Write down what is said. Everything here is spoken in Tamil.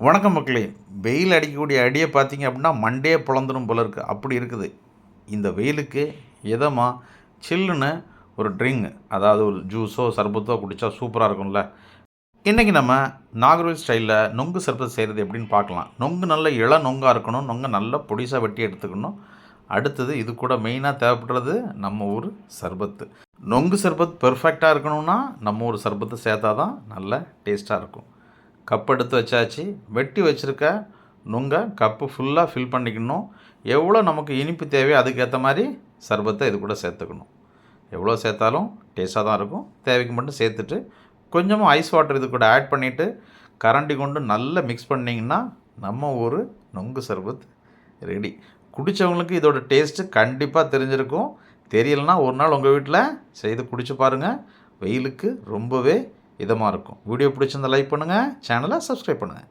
வணக்கம் மக்களே. வெயில் அடிக்கக்கூடிய அடியை பார்த்தீங்க அப்படின்னா மண்டையே பிளந்துடும் போல இருக்குது, அப்படி இருக்குது. இந்த வெயிலுக்கு இதமாக சில்லுன்னு ஒரு ட்ரிங்க், அதாவது ஒரு ஜூஸோ சர்பத்தோ குடித்தா சூப்பராக இருக்கும்ல. இன்றைக்கி நம்ம நாகர்கோவில் ஸ்டைலில் நொங்கு சர்பத் செய்கிறது எப்படின்னு பார்க்கலாம். நொங்கு நல்ல நொங்காக இருக்கணும், நொங்கு நல்லா பொடிசாக வெட்டி எடுத்துக்கணும். அடுத்தது இது கூட மெயினாக தேவைப்படுறது நம்ம ஊர் சர்பத்து. நொங்கு சர்பத் பெர்ஃபெக்டாக இருக்கணும்னா நம்ம ஊர் சர்பத்து சேர்த்தா தான் நல்ல டேஸ்ட்டாக இருக்கும். கப் எடுத்து வச்சாச்சு. வெட்டி வச்சுருக்க நுங்கை கப்பு ஃபுல்லாக ஃபில் பண்ணிக்கணும். எவ்வளோ நமக்கு இனிப்பு தேவையோ அதுக்கேற்ற மாதிரி சர்பத்தை இது கூட சேர்த்துக்கணும். எவ்வளோ சேர்த்தாலும் டேஸ்ட்டாக தான் இருக்கும். தேவைக்கு மட்டும் சேர்த்துட்டு கொஞ்சமாக ஐஸ் வாட்டர் இது கூட ஆட் பண்ணிவிட்டு கரண்டி கொண்டு நல்லா மிக்ஸ் பண்ணிங்கன்னா நம்ம ஒரு நொங்கு சர்பத் ரெடி. குடித்தவங்களுக்கு இதோட டேஸ்ட்டு கண்டிப்பாக தெரிஞ்சிருக்கும். தெரியலைன்னா ஒரு நாள் உங்கள் வீட்டில் செய்து குடிச்சு பாருங்கள். வெயிலுக்கு ரொம்பவே இதமாக இருக்கும். வீடியோ பிடிச்சிருந்தால் லைக் பண்ணுங்கள், சேனலை சப்ஸ்கிரைப் பண்ணுங்கள்.